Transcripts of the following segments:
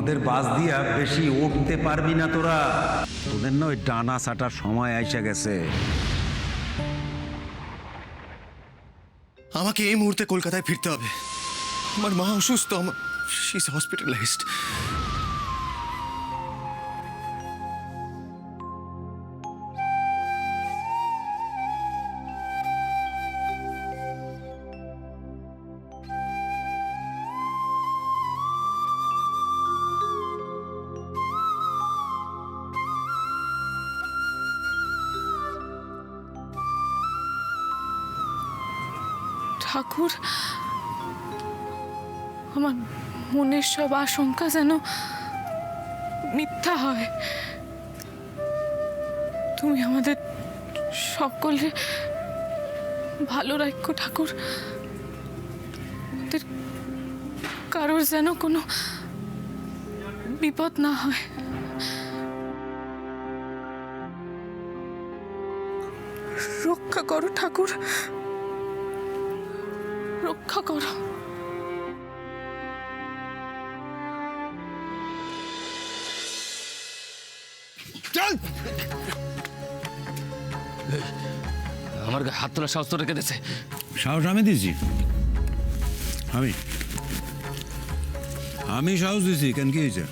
ওদের বাস দিয়া বেশি উঠতে পারবি না তোরা। তোদের না ওই ডানা ছাটার সময় আইসা গেছে। আমাকে এই মুহূর্তে কলকাতায় ফিরতে হবে। আমার মা অসুস্থ, শি ইজ হসপিটালাইজড। ঠাকুর, আমার মনের সব আশঙ্কা যেন মিথ্যা হয়। তুমি আমাদের সকলে ভালো রাখো ঠাকুর। আমাদের কারোর যেন কোনো বিপদ না হয়। রক্ষা করো ঠাকুর, রক্ষা করো। আমার গায়ে হাত তোলা সাহস তো রেখে দিয়েছে। সাহস আমি দিয়েছি? আমি সাহস দিয়েছি কেন? কি হয়েছে?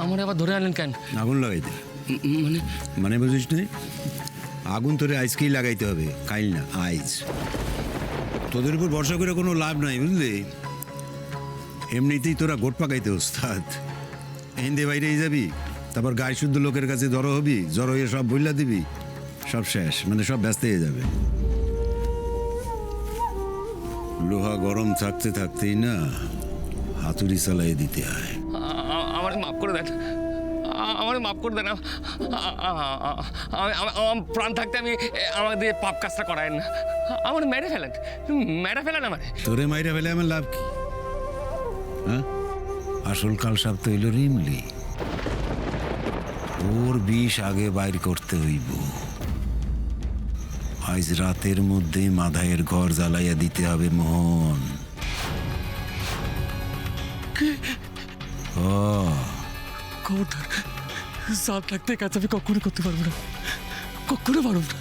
আমার আবার ধরে আনলেন কেন? আগুন লাগাই দে। মানে মানে বুঝিস নি? আগুন তোরে আইজকেই লাগাইতে হবে, কাইল না, আইজ। তোদের উপর ভরসা করে কোনো লাভ নাই, বুঝলি? এমনিতেই তোরা গোট পাকাইতে ওস্তাদ। হিন্দে বাইরেই যাবি, তারপর গায়ে শুদ্ধ লোকের কাছে জড়ো হবি, জড়ো হয়ে সব বইলা দিবি, সব শেষ, মানে সব ব্যস্ত হয়ে যাবে। লোহা গরম থাকতে থাকতেই না হাতুড়ি চালাই দিতে হয়। আমার মাফ করে দেন, আমার মাফ করে দেন। আমার প্রাণ থাকতে আমি আমার দিয়ে পাপ কাজটা করায় না। আমার মেরে ফেলেন, মেরে ফেলেন আমার। তোরে মাইরা ফেলে আমার লাভ কি? হ্যাঁ, আসল কালসাপ তো হইল রিমলি। ওর বিষ আগে বাইর করতে হইব। আজ রাতের মধ্যে মাধায়ের ঘর জ্বালাইয়া দিতে হবে মোহন। খবরদার, সাপ থাকতে কাজ আমি কখনো করতে পারবো না, কখনো পারবো না।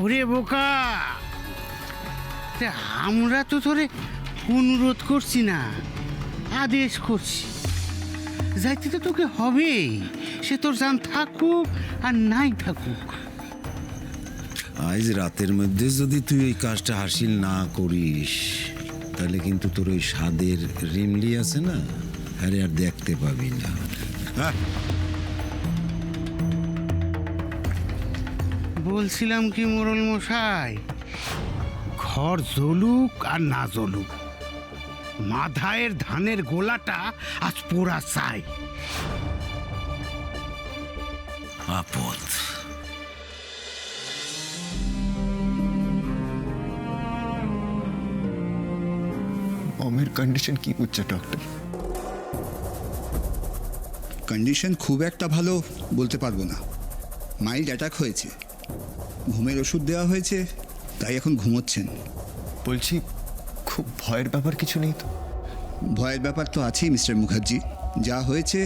ওরে বোকা, আমরা তো তোরে অনুরোধ করছি না, আদেশ করছি। যাইতে তো তোকে হবে, সে তোর জান থাকুক আর নাই থাকুক। আজ রাতের মধ্যে যদি তুই এই কাজটা হাসিল না করিস, তাহলে কিন্তু তোর ওই স্বাদের রিমলি আছে না, আরে আর দেখতে পাবি না। বলছিলাম কি মোড়ল মশাই, ঘর জ্বলুক আর না জ্বলুক, মাথায়ের ধানের গোলাটা আজ পোড়া চাই। আপদ মমের কন্ডিশন কি বুঝছে ডক্টর? কন্ডিশন খুব একটা ভালো বলতে পারবো না। মাইল্ড অ্যাটাক হয়েছে, ঘুমের ওষুধ দেওয়া হয়েছে, তাই এখন ঘুমোচ্ছেন। বলছি, খুব ভয়ের ব্যাপার কিছু নেই তো? ভয়ের ব্যাপার তো আছেই মিস্টার মুখার্জি। যা হয়েছে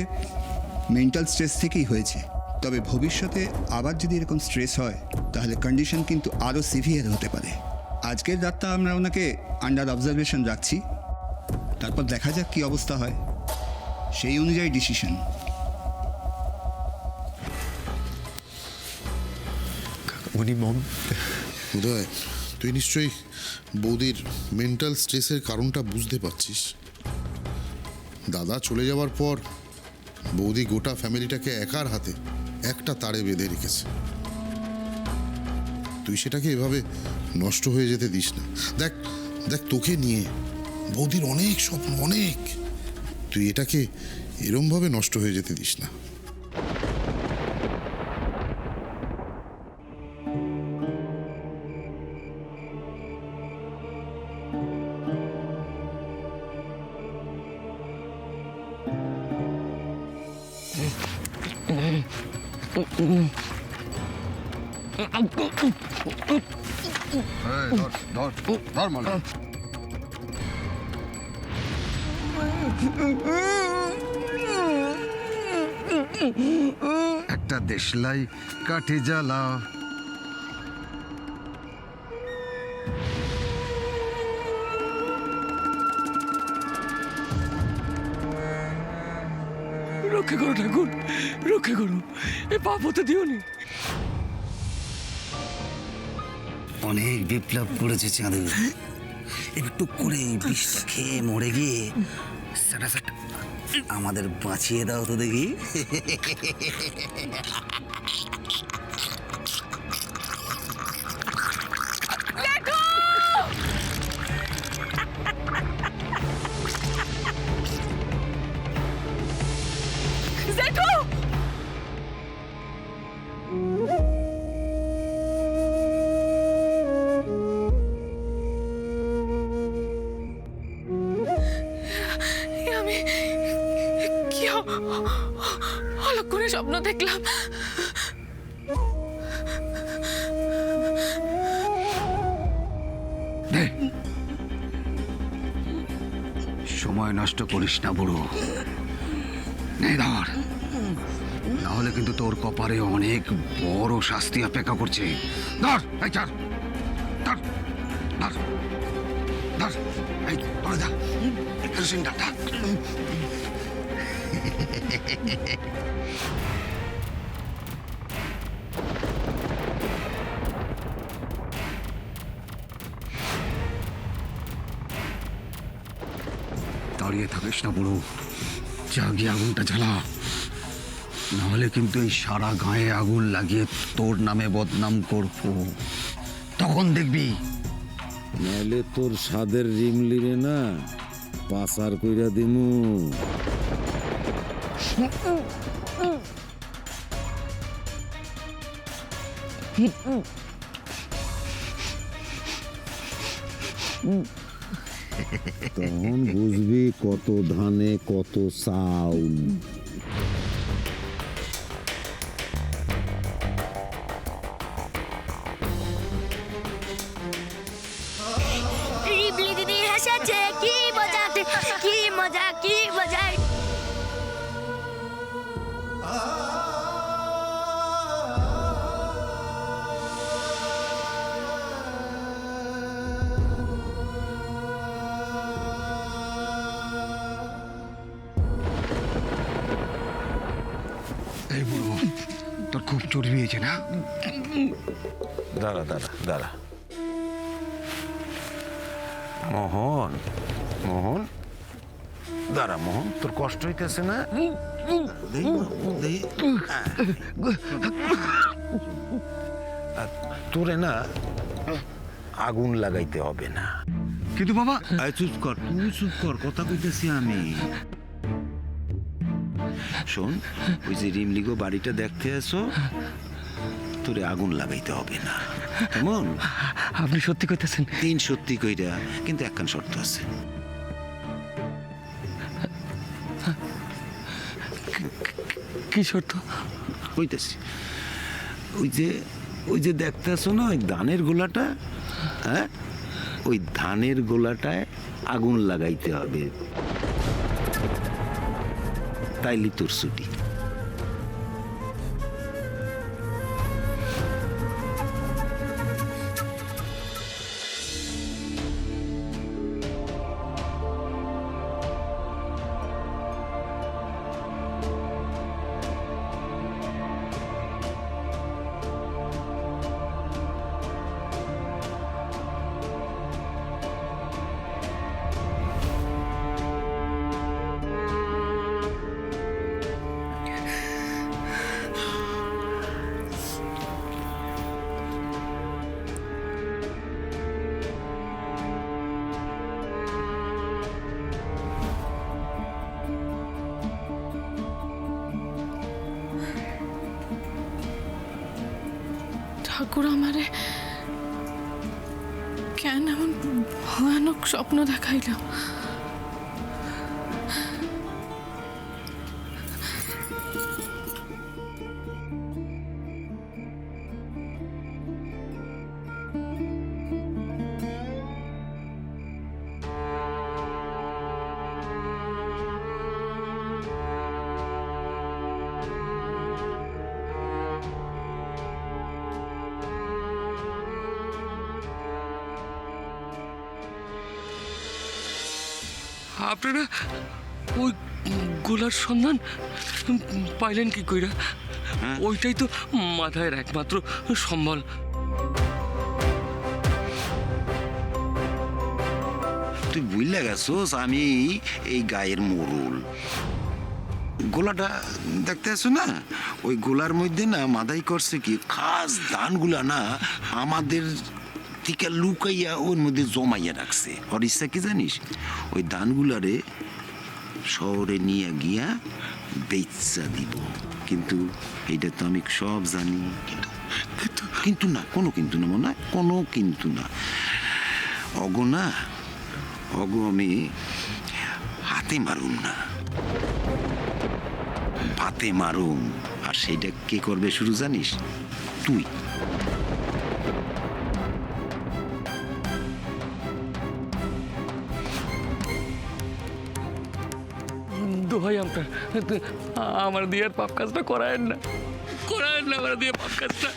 মেন্টাল স্ট্রেস থেকেই হয়েছে, তবে ভবিষ্যতে আবার যদি এরকম স্ট্রেস হয় তাহলে কন্ডিশন কিন্তু আরও সিভিয়ার হতে পারে। আজকের রাতটা আমরা ওনাকে আন্ডার অবজারভেশন রাখছি, তারপর দেখা যাক কী অবস্থা হয়, সেই অনুযায়ী ডিসিশন। উনি মম। উদয়, তুই নিশ্চয়ই বৌদির মেন্টাল স্ট্রেসের কারণটা বুঝতে পারছিস। দাদা চলে যাওয়ার পর বৌদি গোটা ফ্যামিলিটাকে একার হাতে একটা তারে বেঁধে রেখেছে। তুই সেটাকে এভাবে নষ্ট হয়ে যেতে দিস না। দেখ দেখ, তোকে নিয়ে বৌদির অনেক স্বপ্ন, অনেক। তুই এটাকে এরমভাবে নষ্ট হয়ে যেতে দিস না। ধর মানে একটা দেশলাই কাঠে জ্বালা। রক্ষা করো ঠাকুর, রক্ষা করো, এ পাপ হতে দিও নি। অনেক বিপ্লব করেছে চাঁদু, এবার টুক করে এই বিষটা খেয়ে মরে গিয়ে সাটাসাট আমাদের বাঁচিয়ে দাও তো দেখি। আমি কি অলক্ষণে স্বপ্ন দেখলাম? সময় নষ্ট করিস না বুড়ো, নে ধর, নাহলে কিন্তু তোর কপারে অনেক বড় শাস্তি অপেক্ষা করছে। ধর, এই ধর, ধর, ধর, ধর, এই ধরে ধর, কেরোসিনটা ধর। দাঁড়িয়ে থাকিস না বুড়ো, যা গিয়ে আগুনটা জ্বালা, নাহলে কিন্তু এই সারা গায়ে আগুন লাগিয়ে তোর নামে বদনাম করবো, তখন দেখবি। নাহলে তোর সাদের রিমলিরে না পাসার কইরা দিমু। তখন বুঝবি কত ধানে কত চাউল। রিবলি দিদি হেসেছে, কি মজা, কি মজা, কি মজা। এই বুড়ো, তোর খুব চর্বি হয়েছে না? দাঁড়া দাঁড়া দাঁড়া, মোহন মোহন দাঁড়া, মোহন তোর কষ্ট হইতেছে না? তোরে না আগুন লাগাইতে হবে না। কিন্তু বাবা, চুপ কর, তুই চুপ কর, কথা কইতেছি আমি। শোন, ওই যে রিমলিগো বাড়িটা দেখতে আসো, তোরে আগুন লাগাইতে হবে না, কেমন? আপনি সত্যি কইতেছেন? তিন সত্যি কইরা, কিন্তু একখান শর্ত আছে। কি শর্ত? কইতেছি, ওই যে দেখতে আসো না ওই ধানের গোলাটা, হ্যাঁ, ওই ধানের গোলাটায় আগুন লাগাইতে হবে, তাইলি তোর ছুটি। ঠাকুর আমারে কেন এমন ভয়ানক স্বপ্ন দেখাইল? আপনারা ওই গোলার সন্ধান পাইলেন কি কইরা? ওইটাই তো মাথায় একমাত্র সম্বল। তুই বুঝলে গেছোস আমি এই গায়ের মোড়ল। গোলাটা দেখতে আছো না, ওই গোলার মধ্যে না মাদাই করছে কি খাস ধানগুলা না আমাদের থেকে লুকাইয়া ওর মধ্যে জমাইয়া রাখছে। ওর ইচ্ছা কি জানিস, ওই ধানগুলারে শহরে নিয়ে গিয়া বেচা দিব। কিন্তু এইটা তো আমি সব জানি, কিন্তু কিন্তু না, কোনো কিন্তু না, মনে হয় কোনো কিন্তু না। অগো না, অগো আমি হাতে মারুম না, ভাতে মারুম। আর সেইটা কে করবে শুরু জানিস? তুই। দোহাই আপনার, আমার দিয়ে আর পাপ কাজটা করায়েন না, করায়েন না আমার দিয়ে পাপ কাজটা।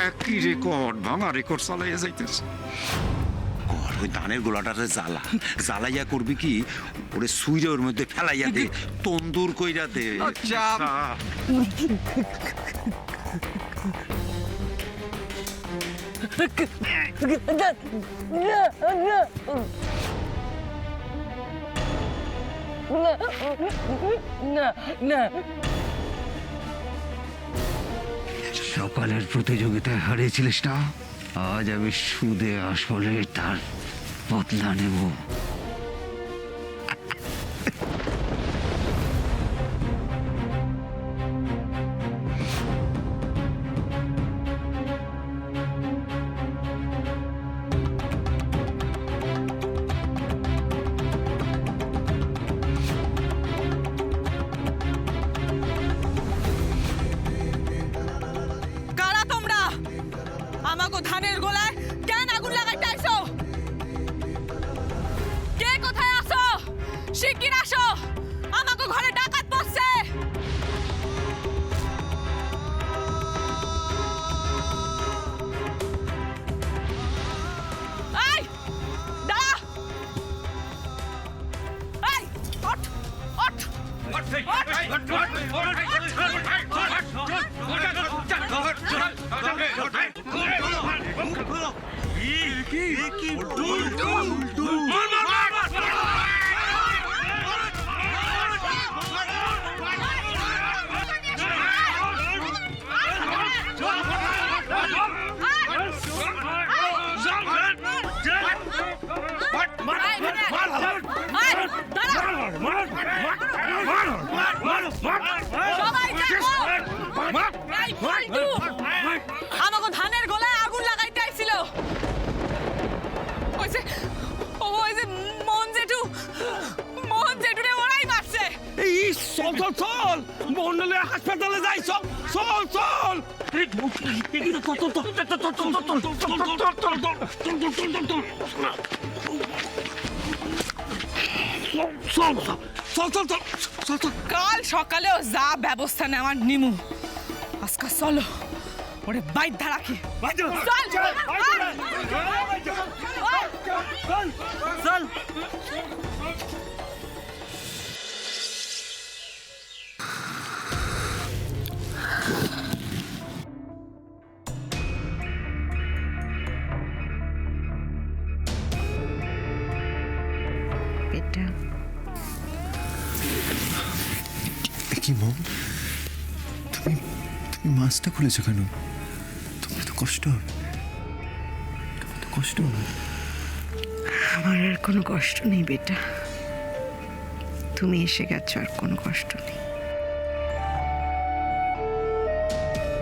একই রেকর্ড, ভাঙা রেকর্ড চালাইয়া যাইতেছে। ওই ধানের গোলাটারে জ্বালাইয়া করবি কি, ওরে সুইরে ওর মধ্যে ফেলাইয়া দে, তন্দুর কইরা দে। সকালের প্রতিযোগিতায় হারিয়েছিলিস না, আজ আমি সুদে আসলে তার বদলা নেব। কারা তোমরা? আমাকে ধানের গোলায় কেন আগুন লাগাইতে আইছো? কে কোথায় আছো? শিগগির আসো, আমাকে ঘরে ডাকাত পড়ছে। এই দাঁড়া, এই ওঠ ওঠ আমাকে ধানের গোলায় আগুন লাগাইতে আইছিল। ওই যে মোহন জেঠুরে ওরাই মারছে। চল চল চল, মন্ডলে হাসপাতালে যাই, চল চল চল। কাল সকালেও যা ব্যবস্থা নেওয়ার নিমু, আজকে চলো ওরে বাইর রাখি। চল বেটা, কি মম, তুমি মাছটা খুলেছো কেন? তোমার তো কষ্ট হবে, তোমার তো কষ্ট হবে। আমার আর কোনো কষ্ট নেই বেটা, তুমি এসে গেছো, আর কোনো কষ্ট নেই।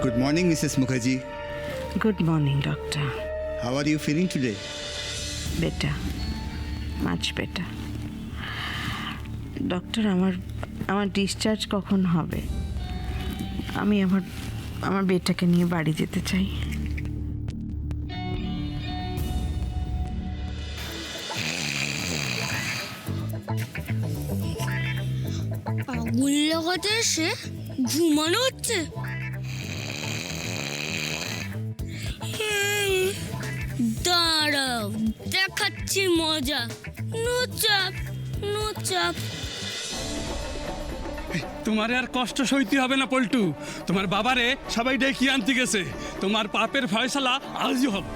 Good morning, Mrs. Mukherjee. Good morning doctor. How are you feeling today? বেটা, মাছ বেটা। ডক্টর, আমার ডিসচার্জ কখন হবে? আমি আমার বেটাকে নিয়ে বাড়ি যেতে চাই। আগুন লাগাতে এসে ঘুমানো হচ্ছে। দাঁড়াও, দেখাচ্ছি মজা। নো চাপ, নো চাপ। তোমারে আর কষ্ট সইতে হবে না পল্টু, তোমার বাবারে সবাই ডেকে আনতে গেছে, তোমার পাপের ফয়সালা আজই হবে।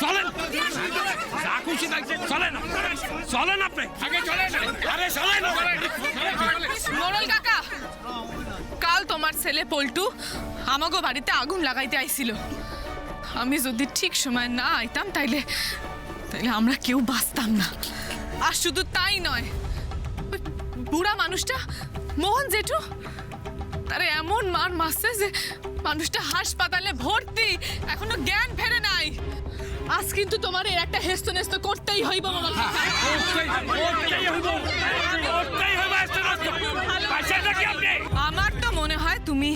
চলেন, যা খুশি লাগছে চলেন, চলেন আপনি আগে চলেন, আরে চলেন। মোড়ল কাকা, কাল তোমার ছেলে পল্টু আমাগো বাড়িতে আগুন লাগাইতে আইছিল। আমি যদি ঠিক সময় না আইতাম তাইলে আমরা কেউ বাঁচতাম না। আর শুধু তাই নয়, ওই বুড়া মানুষটা মোহন জেঠু তারে এমন মার মারছে যে মানুষটা হাসপাতালে ভর্তি, এখনো জ্ঞান ফেরে নাই। আজ কিন্তু তোমার এর একটা হেস্ত নেস্ত করতেই হইব। আমার তো মনে হয় তুমি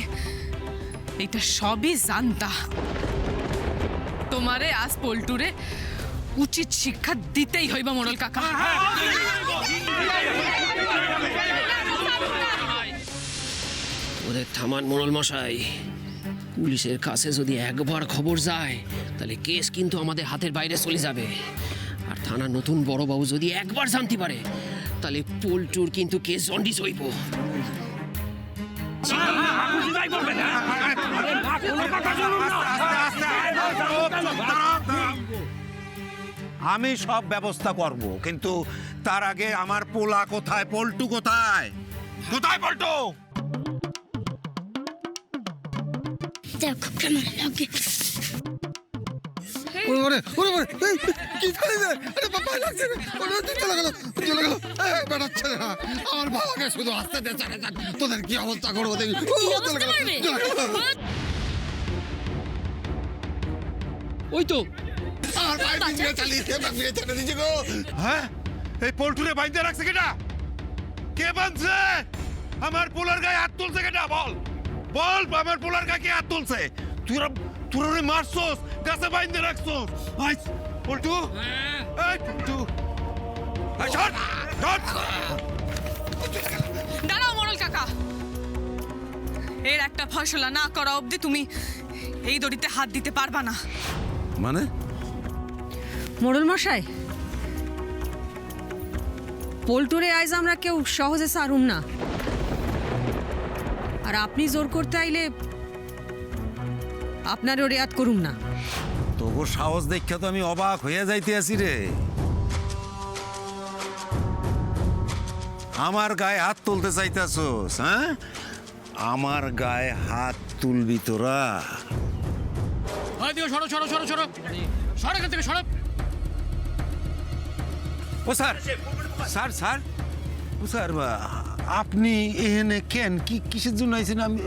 এটা সবই জানতা। তোমারে আজ পল্টুরে উচিত শিক্ষা দিতেই হইব মোড়ল কাকা। ওদের থামান মোড়ল মশাই, পুলিশের কাছে যদি একবার খবর যায় তাহলে কেস কিন্তু আমাদের হাতের বাইরে চলে যাবে। আর থানার নতুন বড়বাবু যদি একবার জানতে পারে তাহলে পল্টুর কিন্তু কেস জন্ডিস হইব। আমি সব ব্যবস্থা করব, কিন্তু তার আগে আমার পোলা কোথায়, পল্টু কোথায়? কোথায় পল্টু? দেখো কেমন লাগে। আমার বাবাকে শুধু আসতে দে, তোদের কি অবস্থা করবো দেখি। ওই তো হ্যাঁ, এই পল্টুরে বাইন্ধে রাখছে কেটা? কে বাঁধছে? আমার পোলার গায়ে হাত তুলছে কেটা? বল বল, আমার পোলার গায়ে কে হাত তুলছে? তোরা মারছস, গাছে বাইন্ধে রাখছস। পল্টু, এই পল্টু, দাঁড়াও মোড়ল কাকা, এর একটা ফয়সলা না করা অবধি তুমি এই দড়িতে হাত দিতে পারবা না। মানে? মোড়ল মশাই, পল্টুরে আইজ আমরা কেউ সহজে সারুম না। আর আপনি জোর করতে আইলে আপনারও রেয়াত করুম না। তোর সাহস দেখা তো আমি অবাক হয়ে যাইতে আছি রে। আমার গায়ে হাত তুলতে চাইতাছস? হ্যাঁ, আমার গায়ে হাত তুলবি তোরা? সরো সরো সরো সরো সরো এখান থেকে সরো। ও স্যার, স্যার স্যার ও স্যার, আপনি এখানে কেন? কিসের জন্য আইছেন? আমি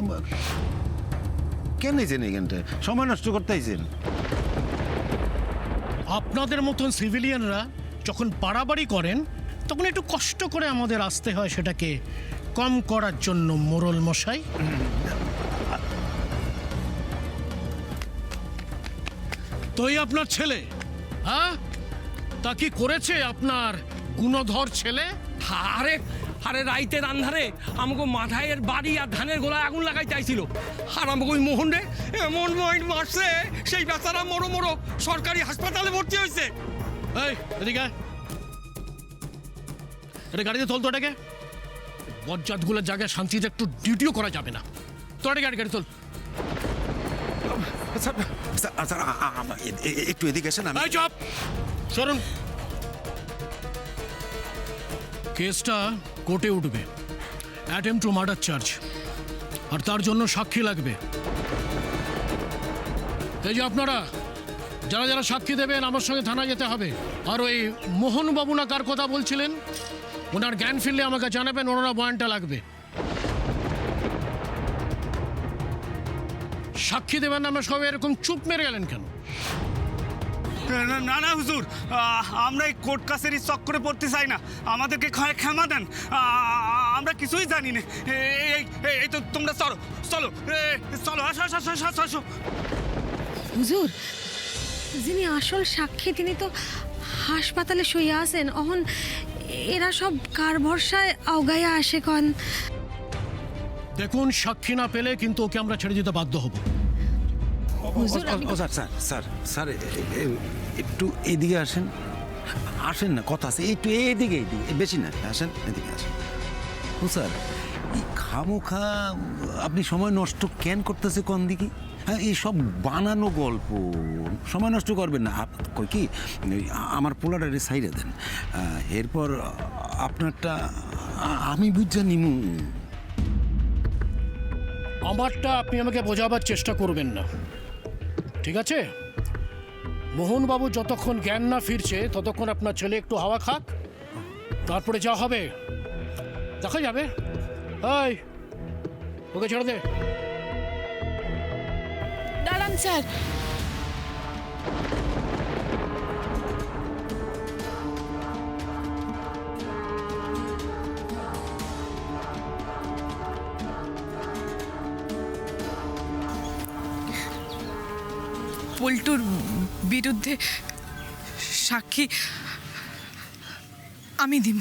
কেন আইছেন এখানটা? সময় নষ্ট করতে আইছেন? আপনাদের মতন সিভিলিয়ানরা যখন বাড়াবাড়ি করেন তখন একটু কষ্ট করে আমাদের আসতে হয় সেটাকে কম করার জন্য মোড়ল মশাই। তোই আপনার ছেলে? হ্যাঁ, তা কি করেছে আপনার গুণধর ছেলে? আরে আরে রাইতের আন্ধারে আমাকে মাথায় বাড়ি আর ধানের গোলায় আগুন লাগাই চাইছিল। আর আমাকে ওই মোহন রে এমন মাইন্ড মারছে, সেই বেচারা মরো মরো সরকারি হাসপাতালে ভর্তি হয়েছে। এই এদিকে এটা গাড়িতে তোল, তো এটাকে বজ্জাতগুলোর জায়গায় শান্তিতে একটু ডিউটিও করা যাবে না। তো এটা গাড়ি তোল। একটু এদিকে আসেন। এই চপ, সরুন। কেসটা কোর্টে উঠবে, অ্যাটেম্পট টু মার্ডার চার্জ, আর তার জন্য সাক্ষী লাগবে। এই যে আপনারা যারা যারা সাক্ষী দেবেন আমার সঙ্গে থানায় যেতে হবে। আর ওই মোহনবাবু না কার কথা বলছিলেন, ওনার জ্ঞান ফিরলে আমাকে জানাবেন, ওনারা বয়ানটা লাগবে। সাক্ষী দেবেন না, সবাই এরকম চুপ মেরে গেলেন কেন? না না হুজুর, আমরা এই কোর্ট কাছারির চক্করে পড়তে চাই না, আমাদেরকে ক্ষমা দেন, আমরা কিছুই জানি না। এই তো তোমরা চলো চলো চলো, আসো আসো আসো আসো আসো। হুজুর, যিনি আসল সাক্ষী তিনি তো হাসপাতালে শুয়ে আছেন। অহন এরা সব কার ভরসায় আওগাইয়া আসে কন? দেখুন, সাক্ষী না পেলে কিন্তু ওকে আমরা ছেড়ে দিতে বাধ্য হব। হুজুর, স্যার স্যার স্যার স্যার, একটু এদিকে আসেন, আসেন না, কথা আছে, একটু এইদিকে, এইদিকে, বেশি না, আসেন, এদিকে আসেন। ও স্যার, এই খামোখা আপনি সময় নষ্ট কেন করতেছে কোন দিকে? হ্যাঁ, এই সব বানানো গল্প, সময় নষ্ট করবেন না। কই কি, আমার পোলাটারে সাইডে দেন, এরপর আপনারটা আমি বুঝা নিমু। আমারটা আপনি আমাকে বোঝাবার চেষ্টা করবেন না, ঠিক আছে? মোহনবাবু যতক্ষণ জ্ঞান না ফিরছে ততক্ষণ আপনার ছেলে একটু হাওয়া খাক, তারপরে যা হবে দেখা যাবে। এই, ওকে ছেড়ে দে। দাঁড়ান স্যার, পল্টুর বিরুদ্ধে সাক্ষী আমি দিব।